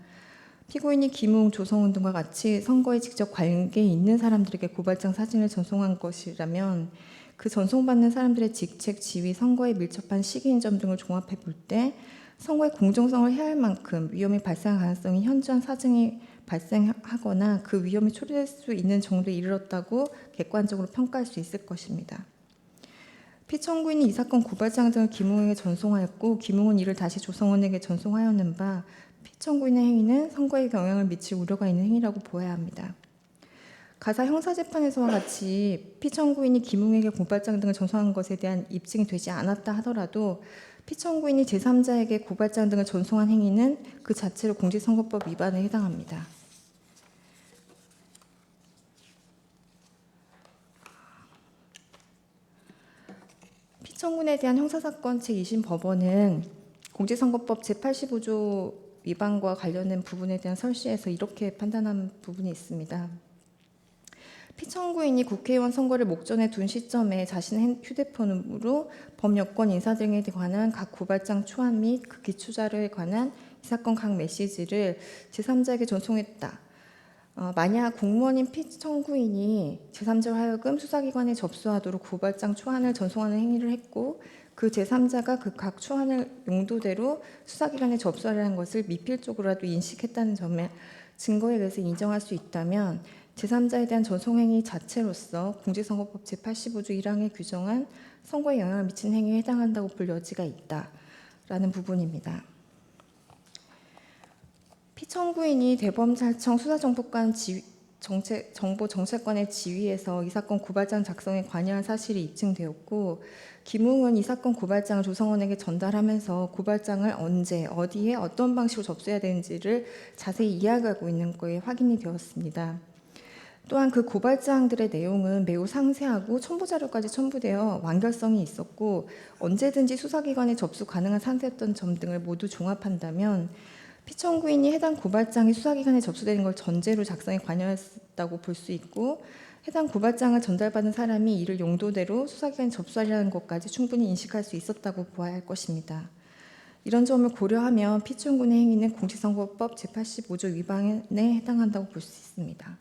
피고인이 김웅, 조성훈 등과 같이 선거에 직접 관계 있는 사람들에게 고발장 사진을 전송한 것이라면 그 전송받는 사람들의 직책, 지위, 선거에 밀접한 시기인 점 등을 종합해 볼 때 선거의 공정성을 해할 만큼 위험이 발생할 가능성이 현저한 사정이 발생하거나 그 위험이 초래될 수 있는 정도에 이르렀다고 객관적으로 평가할 수 있을 것입니다. 피청구인이 이 사건 고발장 등을 김웅에게 전송하였고 김웅은 이를 다시 조성원에게 전송하였는 바 피청구인의 행위는 선거에 영향을 미칠 우려가 있는 행위라고 보아야 합니다. 가사 형사재판에서와 같이 피청구인이 김웅에게 고발장 등을 전송한 것에 대한 입증이 되지 않았다 하더라도 피청구인이 제3자에게 고발장 등을 전송한 행위는 그 자체로 공직선거법 위반에 해당합니다. 피청구인에 대한 형사사건 제2심 법원은 공직선거법 제85조 위반과 관련된 부분에 대한 설시에서 이렇게 판단한 부분이 있습니다. 피청구인이 국회의원 선거를 목전에 둔 시점에 자신의 휴대폰으로 법여권 인사 등에 관한 각 고발장 초안 및 그 기초자료에 관한 이 사건 각 메시지를 제3자에게 전송했다. 만약 공무원인 피청구인이 제3자로 하여금 수사기관에 접수하도록 고발장 초안을 전송하는 행위를 했고 그 제3자가 그 각 초안을 용도대로 수사기관에 접수하려는 것을 미필적으로라도 인식했다는 점에 증거에 의해서 인정할 수 있다면 제3자에 대한 전송행위 자체로서 공직선거법 제85조 1항에 규정한 선거에 영향을 미치는 행위에 해당한다고 볼 여지가 있다라는 부분입니다. 피청구인이 대검찰청 수사정보관 정보 정책관의 지휘에서 이 사건 고발장 작성에 관여한 사실이 입증되었고, 김웅은 이 사건 고발장을 조성원에게 전달하면서 고발장을 언제, 어디에, 어떤 방식으로 접수해야 되는지를 자세히 이야기하고 있는 것이 확인이 되었습니다. 또한 그 고발장들의 내용은 매우 상세하고 첨부 자료까지 첨부되어 완결성이 있었고, 언제든지 수사기관에 접수 가능한 상태였던 점 등을 모두 종합한다면 피청구인이 해당 고발장이 수사기관에 접수되는 걸 전제로 작성에 관여했다고 볼 수 있고, 해당 고발장을 전달받은 사람이 이를 용도대로 수사기관에 접수하려는 것까지 충분히 인식할 수 있었다고 보아야 할 것입니다. 이런 점을 고려하면 피청구인의 행위는 공직선거법 제85조 위반에 해당한다고 볼 수 있습니다.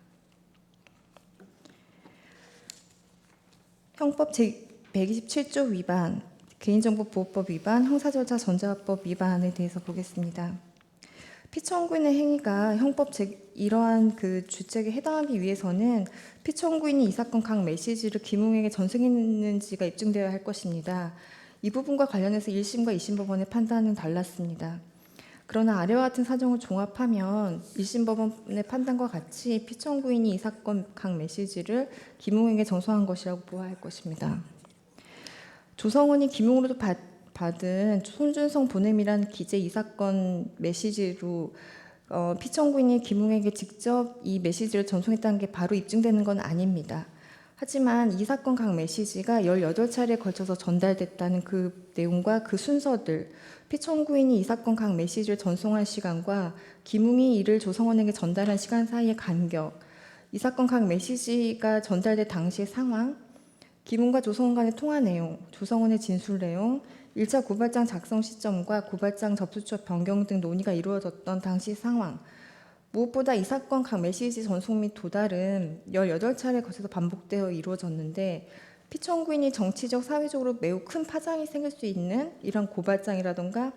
형법 제127조 위반, 개인정보보호법 위반, 형사절차 전자법 위반에 대해서 보겠습니다. 피청구인의 행위가 형법 이러한 그 주책에 해당하기 위해서는 피청구인이 이 사건 각 메시지를 김웅에게 전송했는지가 입증되어야 할 것입니다. 이 부분과 관련해서 1심과 2심 법원의 판단은 달랐습니다. 그러나 아래와 같은 사정을 종합하면 1심 법원의 판단과 같이 피청구인이 이 사건 각 메시지를 김웅에게 전송한 것이라고 보아야 할 것입니다. 조성원이 김웅으로부터 받은 손준성 보냄이란 기재 이 사건 메시지로 피청구인이 김웅에게 직접 이 메시지를 전송했다는 게 바로 입증되는 건 아닙니다. 하지만 이 사건 각 메시지가 18차례에 걸쳐서 전달됐다는 그 내용과 그 순서들, 피청구인이 이 사건 각 메시지를 전송한 시간과 김웅이 이를 조성원에게 전달한 시간 사이의 간격, 이 사건 각 메시지가 전달된 당시의 상황, 김웅과 조성원 간의 통화 내용, 조성원의 진술 내용, 1차 고발장 작성 시점과 고발장 접수처 변경 등 논의가 이루어졌던 당시 상황, 무엇보다 이 사건 각 메시지 전송 및 도달은 18차례에 걸쳐서 반복되어 이루어졌는데, 피청구인이 정치적, 사회적으로 매우 큰 파장이 생길 수 있는 이런 고발장이라던가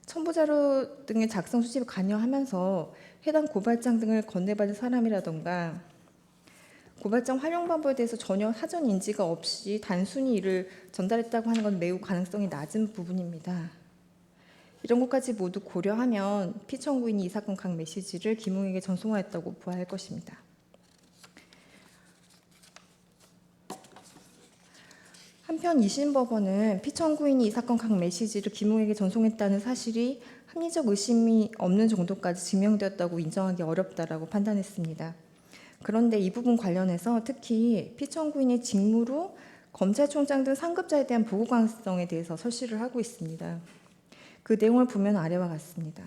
첨부자료 등의 작성 수집에 관여하면서 해당 고발장 등을 건네받은 사람이라던가 고발장 활용 방법에 대해서 전혀 사전 인지가 없이 단순히 이를 전달했다고 하는 건 매우 가능성이 낮은 부분입니다. 이런 것까지 모두 고려하면 피청구인이 이 사건 각 메시지를 김웅에게 전송하였다고 보아야 할 것입니다. 한편 2심 법원은 피청구인이 이 사건 각 메시지를 김웅에게 전송했다는 사실이 합리적 의심이 없는 정도까지 증명되었다고 인정하기 어렵다라고 판단했습니다. 그런데 이 부분 관련해서 특히 피청구인이 직무로 검찰총장 등 상급자에 대한 보고 가능성에 대해서 설시를 하고 있습니다. 그 내용을 보면 아래와 같습니다.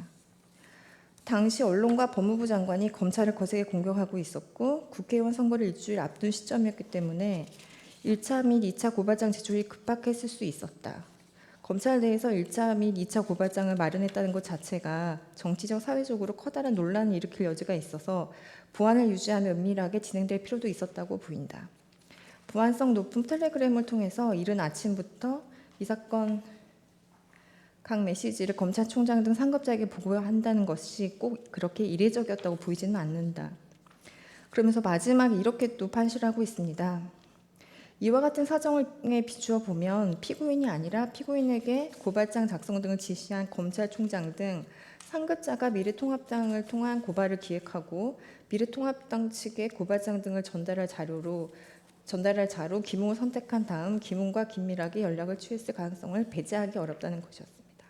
당시 언론과 법무부 장관이 검찰을 거세게 공격하고 있었고 국회의원 선거를 일주일 앞둔 시점이었기 때문에 1차 및 2차 고발장 제출이 급박했을 수 있었다. 검찰 내에서 1차 및 2차 고발장을 마련했다는 것 자체가 정치적, 사회적으로 커다란 논란을 일으킬 여지가 있어서 보안을 유지하며 은밀하게 진행될 필요도 있었다고 보인다. 보안성 높은 텔레그램을 통해서 이른 아침부터 이 사건 각 메시지를 검찰총장 등 상급자에게 보고한다는 것이 꼭 그렇게 이례적이었다고 보이지는 않는다. 그러면서 마지막에 이렇게 또 판시를 하고 있습니다. 이와 같은 사정에 비추어 보면 피고인이 아니라 피고인에게 고발장 작성 등을 지시한 검찰총장 등 상급자가 미래통합당을 통한 고발을 기획하고 미래통합당 측에 고발장 등을 전달할 자로 김웅을 선택한 다음 김웅과 긴밀하게 연락을 취했을 가능성을 배제하기 어렵다는 것이었습니다.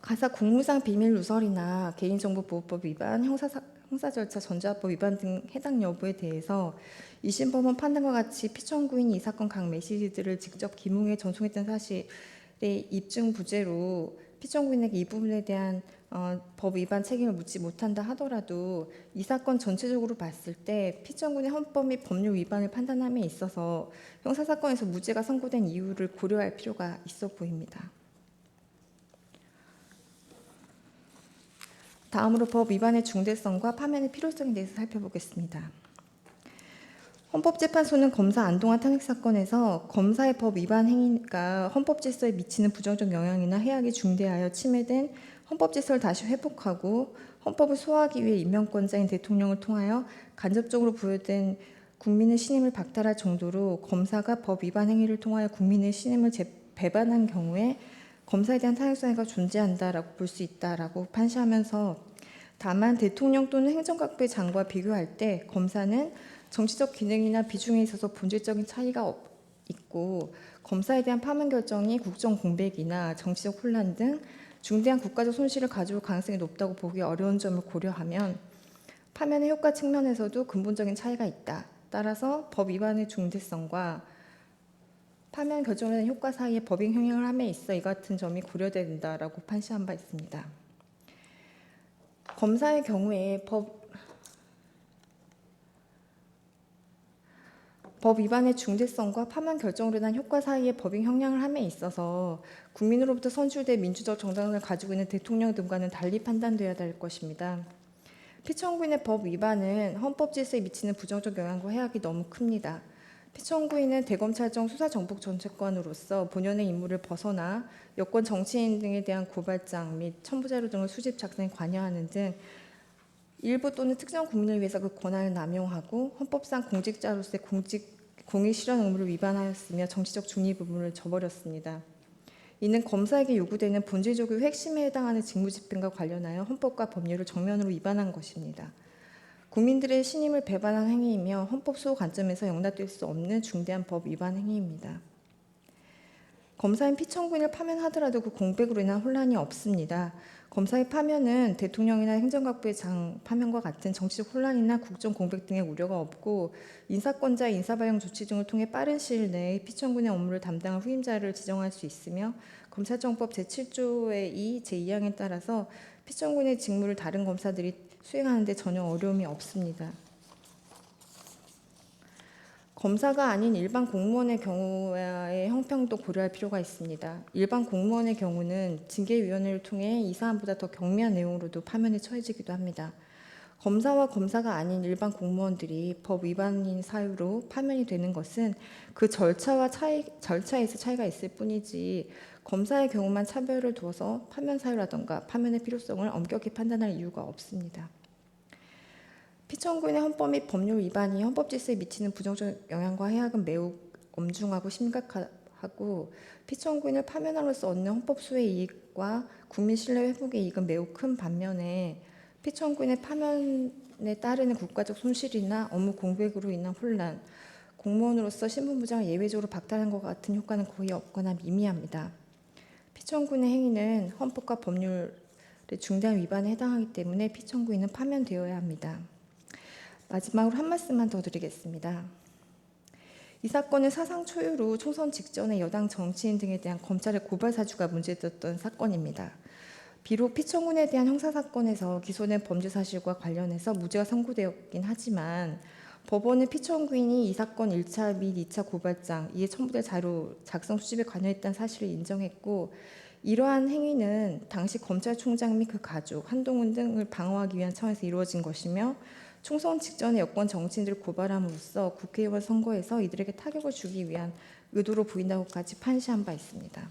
가사 국무상 비밀 누설이나 개인정보보호법 위반, 형사절차 전자법 위반 등 해당 여부에 대해서 2심 법원 판단과 같이 피청구인이 이 사건 각 메시지들을 직접 김웅에 전송했던 사실의 입증 부재로 피청구인에게 이 부분에 대한 법 위반 책임을 묻지 못한다 하더라도 이 사건 전체적으로 봤을 때 피청구인의 헌법 및 법률 위반을 판단함에 있어서 형사사건에서 무죄가 선고된 이유를 고려할 필요가 있어 보입니다. 다음으로 법 위반의 중대성과 파면의 필요성에 대해서 살펴보겠습니다. 헌법재판소는 검사 안동환 탄핵 사건에서 검사의 법 위반 행위가 헌법 질서에 미치는 부정적 영향이나 해악이 중대하여 침해된 헌법 질서를 다시 회복하고 헌법을 소화하기 위해 임명권자인 대통령을 통하여 간접적으로 부여된 국민의 신임을 박탈할 정도로 검사가 법 위반 행위를 통하여 국민의 신임을 배반한 경우에 검사에 대한 탄핵 사유가 존재한다라고 볼 수 있다라고 판시하면서 다만 대통령 또는 행정각부의 장과 비교할 때 검사는 정치적 기능이나 비중에 있어서 본질적인 차이가 있고 검사에 대한 파면 결정이 국정 공백이나 정치적 혼란 등 중대한 국가적 손실을 가져올 가능성이 높다고 보기 어려운 점을 고려하면 파면의 효과 측면에서도 근본적인 차이가 있다. 따라서 법 위반의 중대성과 파면 결정에 대한 효과 사이에 법익 형량을 함에 있어 이 같은 점이 고려된다라고 판시한 바 있습니다. 검사의 경우에 법 위반의 중대성과 파면 결정으로 인한 효과 사이에 법익 형량을 함에 있어서 국민으로부터 선출된 민주적 정당을 가지고 있는 대통령 등과는 달리 판단되어야 할 것입니다. 피청구인의 법 위반은 헌법 질서에 미치는 부정적 영향과 해악이 너무 큽니다. 피청구인은 대검찰청 수사정보정책관으로서 본연의 임무를 벗어나 여권 정치인 등에 대한 고발장 및 첨부자료 등을 수집 작성에 관여하는 등 일부 또는 특정 국민을 위해서 그 권한을 남용하고 헌법상 공직자로서의 공익 실현 의무를 위반하였으며 정치적 중립 부분을 저버렸습니다. 이는 검사에게 요구되는 본질적인 핵심에 해당하는 직무집행과 관련하여 헌법과 법률을 정면으로 위반한 것입니다. 국민들의 신임을 배반한 행위이며 헌법 수호 관점에서 용납될 수 없는 중대한 법 위반 행위입니다. 검사인 피청구인을 파면하더라도 그 공백으로 인한 혼란이 없습니다. 검사의 파면은 대통령이나 행정각부의 장 파면과 같은 정치적 혼란이나 국정 공백 등의 우려가 없고 인사권자의 인사발령 조치 등을 통해 빠른 시일 내에 피청구인의 업무를 담당할 후임자를 지정할 수 있으며 검찰청법 제7조의 2, 제2항에 따라서 피청구인의 직무를 다른 검사들이 수행하는 데 전혀 어려움이 없습니다. 검사가 아닌 일반 공무원의 경우의 형평도 고려할 필요가 있습니다. 일반 공무원의 경우는 징계위원회를 통해 이 사안보다 더 경미한 내용으로도 파면에 처해지기도 합니다. 검사와 검사가 아닌 일반 공무원들이 법 위반인 사유로 파면이 되는 것은 그 절차에서 차이가 있을 뿐이지 검사의 경우만 차별을 두어서 파면 사유라던가 파면의 필요성을 엄격히 판단할 이유가 없습니다. 피청구인의 헌법 및 법률 위반이 헌법 질서에 미치는 부정적 영향과 해악은 매우 엄중하고 심각하고 피청구인을 파면함으로써 얻는 헌법 수의 이익과 국민 신뢰 회복의 이익은 매우 큰 반면에 피청구인의 파면에 따르는 국가적 손실이나 업무 공백으로 인한 혼란, 공무원으로서 신분부장을 예외적으로 박탈한 것 같은 효과는 거의 없거나 미미합니다. 피청구인의 행위는 헌법과 법률의 중대한 위반에 해당하기 때문에 피청구인은 파면되어야 합니다. 마지막으로 한 말씀만 더 드리겠습니다. 이 사건은 사상 초유로 총선 직전에 여당 정치인 등에 대한 검찰의 고발 사주가 문제됐던 사건입니다. 비록 피청구인에 대한 형사사건에서 기소된 범죄 사실과 관련해서 무죄가 선고되었긴 하지만 법원은 피청구인이 이 사건 1차 및 2차 고발장, 이에 첨부될 자료 작성 수집에 관여했다는 사실을 인정했고 이러한 행위는 당시 검찰총장 및 그 가족, 한동훈 등을 방어하기 위한 차원에서 이루어진 것이며 총선 직전에 여권 정치인들을 고발함으로써 국회의원 선거에서 이들에게 타격을 주기 위한 의도로 보인다고까지 판시한 바 있습니다.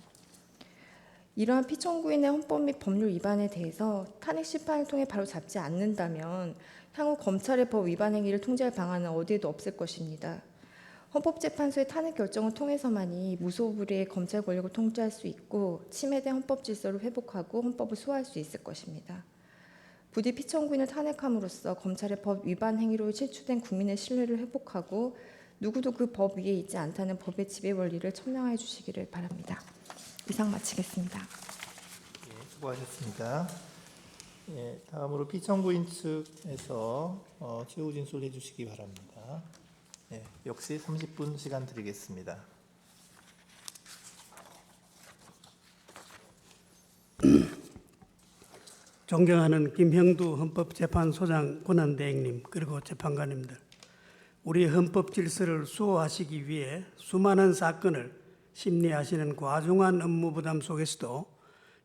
이러한 피청구인의 헌법 및 법률 위반에 대해서 탄핵 심판을 통해 바로 잡지 않는다면 향후 검찰의 법 위반 행위를 통제할 방안은 어디에도 없을 것입니다. 헌법재판소의 탄핵 결정을 통해서만이 무소불위의 검찰 권력을 통제할 수 있고 침해된 헌법 질서를 회복하고 헌법을 수호할 수 있을 것입니다. 부디 피청구인을 탄핵함으로써 검찰의 법 위반 행위로 실추된 국민의 신뢰를 회복하고 누구도 그 법 위에 있지 않다는 법의 지배 원리를 천명해 주시기를 바랍니다. 이상 마치겠습니다. 예, 수고하셨습니다. 예, 다음으로 피청구인 측에서 최후 진술해 주시기 바랍니다. 예, 역시 30분 시간 드리겠습니다. 존경하는 김형두 헌법재판소장 권한대행님 그리고 재판관님들, 우리 헌법 질서를 수호하시기 위해 수많은 사건을 심리하시는 과중한 업무 부담 속에서도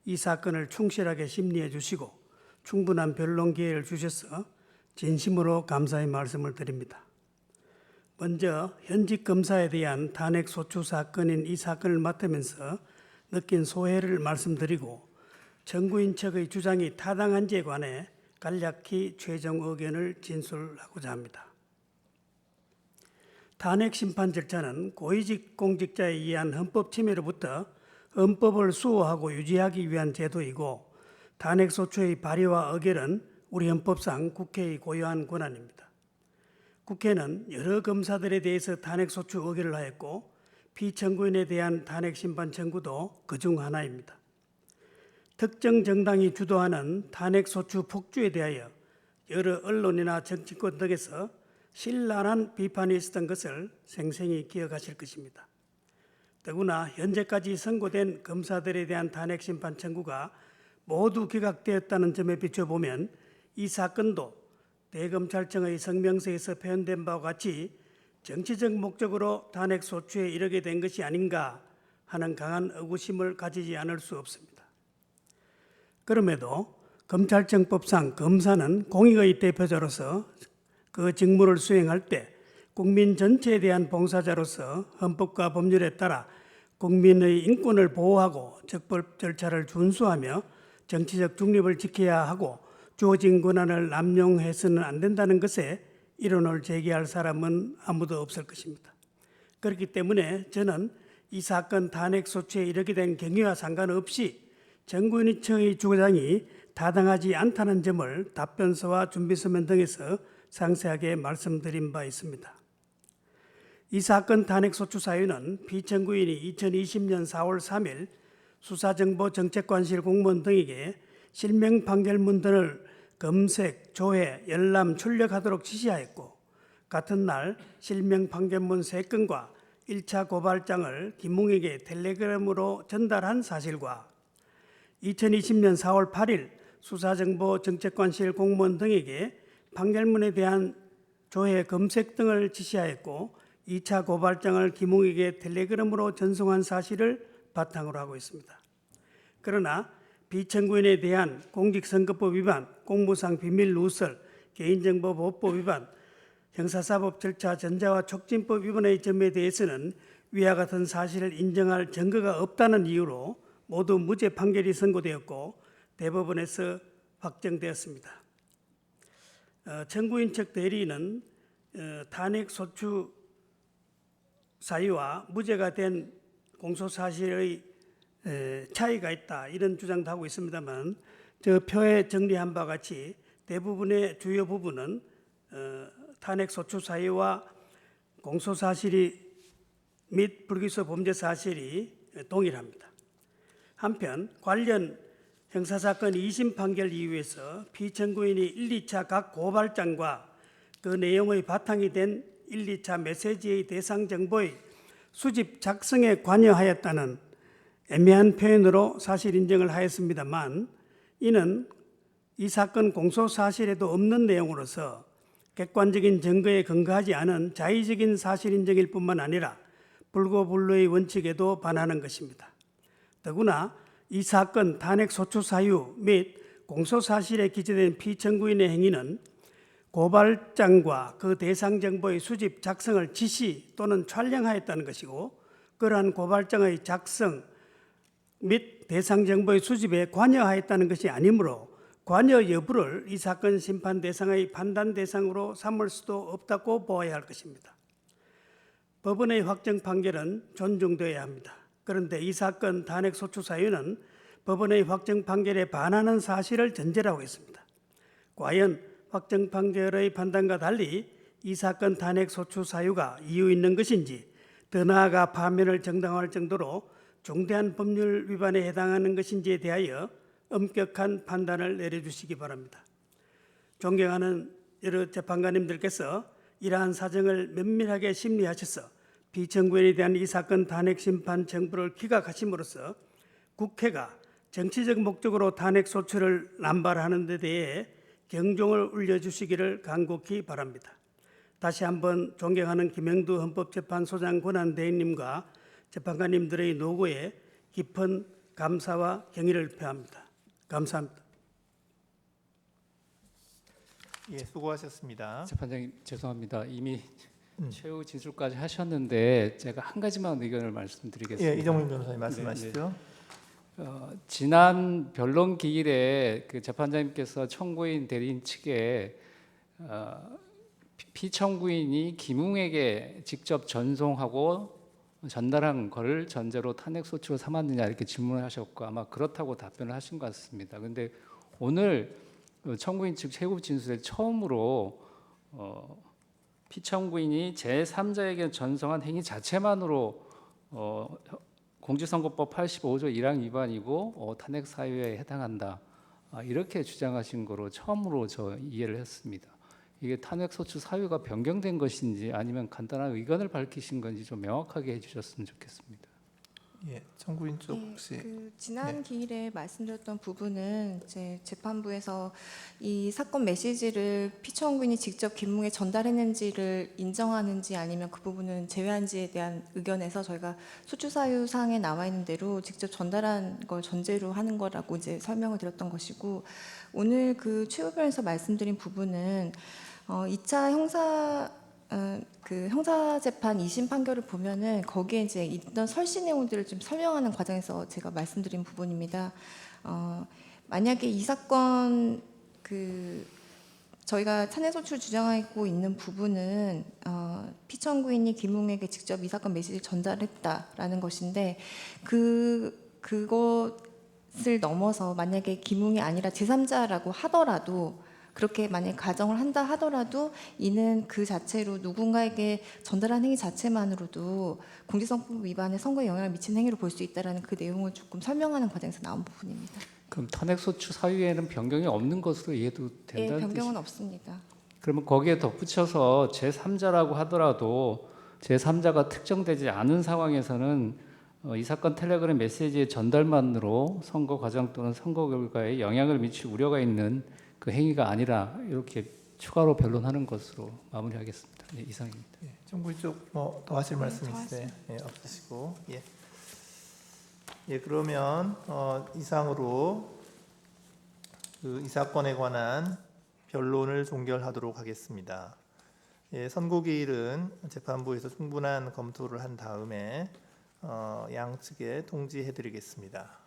이 사건을 충실하게 심리해 주시고 충분한 변론 기회를 주셔서 진심으로 감사의 말씀을 드립니다. 먼저 현직 검사에 대한 탄핵 소추 사건인 이 사건을 맡으면서 느낀 소회를 말씀드리고 정구인 측의 주장이 타당한지에 관해 간략히 최종 의견을 진술하고자 합니다. 탄핵 심판 절차는 고위직 공직자에 의한 헌법 침해로부터 헌법을 수호하고 유지하기 위한 제도이고 탄핵 소추의 발의와 의결은 우리 헌법상 국회의 고유한 권한입니다. 국회는 여러 검사들에 대해서 탄핵소추 의결을 하였고 피청구인에 대한 탄핵심판 청구도 그중 하나입니다. 특정 정당이 주도하는 탄핵소추 폭주에 대하여 여러 언론이나 정치권 등에서 신랄한 비판이 있었던 것을 생생히 기억하실 것입니다. 더구나 현재까지 선고된 검사들에 대한 탄핵심판 청구가 모두 기각되었다는 점에 비춰보면 이 사건도 대검찰청의 성명서에서 표현된 바와 같이 정치적 목적으로 탄핵소추에 이르게 된 것이 아닌가 하는 강한 의구심을 가지지 않을 수 없습니다. 그럼에도 검찰청법상 검사는 공익의 대표자로서 그 직무를 수행할 때 국민 전체에 대한 봉사자로서 헌법과 법률에 따라 국민의 인권을 보호하고 적법 절차를 준수하며 정치적 중립을 지켜야 하고 주어진 권한을 남용해서는 안 된다는 것에 이론을 제기할 사람은 아무도 없을 것입니다. 그렇기 때문에 저는 이 사건 탄핵소추에 이르게 된 경위와 상관없이 정구인의 주장이 타당하지 않다는 점을 답변서와 준비서면 등에서 상세하게 말씀드린 바 있습니다. 이 사건 탄핵소추 사유는 피청구인이 2020년 4월 3일 수사정보정책관실 공무원 등에게 실명 판결문 등을 검색, 조회, 열람, 출력하도록 지시하였고 같은 날 실명 판결문 3건과 1차 고발장을 김웅에게 텔레그램으로 전달한 사실과 2020년 4월 8일 수사정보정책관실 공무원 등에게 판결문에 대한 조회, 검색 등을 지시하였고 2차 고발장을 김웅에게 텔레그램으로 전송한 사실을 바탕으로 하고 있습니다. 그러나 피청구인에 대한 공직선거법 위반, 공무상 비밀 누설, 개인정보보호법 위반, 형사사법 절차 전자와 촉진법 위반의 점에 대해서는 위와 같은 사실을 인정할 증거가 없다는 이유로 모두 무죄 판결이 선고되었고 대법원에서 확정되었습니다. 청구인 측 대리인은 탄핵소추 사유와 무죄가 된 공소사실의 차이가 있다 이런 주장도 하고 있습니다만 저 표에 정리한 바와 같이 대부분의 주요 부분은 탄핵소추 사유와 공소사실이 및 불기소 범죄 사실이 동일합니다. 한편 관련 형사사건 2심 판결 이후에서 피청구인이 1, 2차 각 고발장과 그 내용의 바탕이 된 1, 2차 메시지의 대상 정보의 수집 작성에 관여하였다는 애매한 표현으로 사실 인정을 하였습니다만 이는 이 사건 공소사실에도 없는 내용으로서 객관적인 증거에 근거하지 않은 자의적인 사실 인정일 뿐만 아니라 불고불로의 원칙에도 반하는 것입니다. 더구나 이 사건 탄핵소추 사유 및 공소사실에 기재된 피청구인의 행위는 고발장과 그 대상 정보의 수집, 작성을 지시 또는 촬영하였다는 것이고 그러한 고발장의 작성 및 대상 정보의 수집에 관여하였다는 것이 아니므로 관여 여부를 이 사건 심판 대상의 판단 대상으로 삼을 수도 없다고 보아야 할 것입니다. 법원의 확정 판결은 존중되어야 합니다. 그런데 이 사건 탄핵소추 사유는 법원의 확정 판결에 반하는 사실을 전제로 하고 있습니다. 과연 확정 판결의 판단과 달리 이 사건 탄핵소추 사유가 이유 있는 것인지 더 나아가 파면을 정당화할 정도로 중대한 법률 위반에 해당하는 것인지에 대하여 엄격한 판단을 내려주시기 바랍니다. 존경하는 여러 재판관님들께서 이러한 사정을 면밀하게 심리하셔서 피청구인에 대한 이 사건 탄핵심판 청구를 기각하심으로써 국회가 정치적 목적으로 탄핵소추를 남발하는 데 대해 경종을 울려주시기를 간곡히 바랍니다. 다시 한번 존경하는 김영두 헌법재판소장 권한대행님과 재판관님들의 노고에 깊은 감사와 경의를 표합니다. 감사합니다. 예, 수고하셨습니다. 재판장님 죄송합니다. 이미 최후 진술까지 하셨는데 제가 한 가지만 의견을 말씀드리겠습니다. 예, 이정민 변호사님 말씀하시죠. 지난 변론 기일에 그 재판장님께서 청구인 대리인 측에 피청구인이 김웅에게 직접 전송하고 전달한 것을 전제로 탄핵소추로 삼았느냐 이렇게 질문을 하셨고 아마 그렇다고 답변을 하신 것 같습니다. 그런데 오늘 청구인 측 해고 진술에 처음으로 피청구인이 제3자에게 전송한 행위 자체만으로 공직선거법 85조 1항 위반이고 탄핵 사유에 해당한다. 이렇게 주장하신 거로 처음으로 저 이해를 했습니다. 이게 탄핵 소추 사유가 변경된 것인지 아니면 간단한 의견을 밝히신 건지 좀 명확하게 해주셨으면 좋겠습니다. 예, 청구인 쪽 혹시 지난 기일에 말씀드렸던 부분은 이제 재판부에서 이 사건 메시지를 피청구인이 직접 김웅에 전달했는지를 인정하는지 아니면 그 부분은 제외한지에 대한 의견에서 저희가 소추사유상에 나와 있는 대로 직접 전달한 걸 전제로 하는 거라고 이제 설명을 드렸던 것이고, 오늘 그 최후변에서 말씀드린 부분은 2차 형사재판 2심 판결을 보면은 거기에 이제 있던 설시 내용들을 좀 설명하는 과정에서 제가 말씀드린 부분입니다. 만약에 이 사건 저희가 탄핵소추를 주장하고 있는 부분은 피청구인이 김웅에게 직접 이 사건 메시지를 전달했다라는 것인데 그것을 넘어서 만약에 김웅이 아니라 제3자라고 하더라도, 그렇게 만약 가정을 한다 하더라도 이는 그 자체로 누군가에게 전달한 행위 자체만으로도 공직선거법 위반에 선거에 영향을 미친 행위로 볼 수 있다라는 그 내용을 조금 설명하는 과정에서 나온 부분입니다. 그럼 탄핵소추 사유에는 변경이 없는 것으로 이해도 예, 된다는 변경은 뜻이? 없습니다. 그러면 거기에 덧붙여서 제3자라고 하더라도 제3자가 특정되지 않은 상황에서는 이 사건 텔레그램 메시지의 전달만으로 선거 과정 또는 선거 결과에 영향을 미칠 우려가 있는 그 행위가 아니라 이렇게 추가로 변론하는 것으로 마무리하겠습니다. 네, 이상입니다. 예, 청구인 쪽 뭐 더 하실 말씀 더 있으세요? 예, 없으시고 예, 그러면 이상으로 이 사건에 관한 변론을 종결하도록 하겠습니다. 예, 선고기일은 재판부에서 충분한 검토를 한 다음에 양측에 통지해드리겠습니다.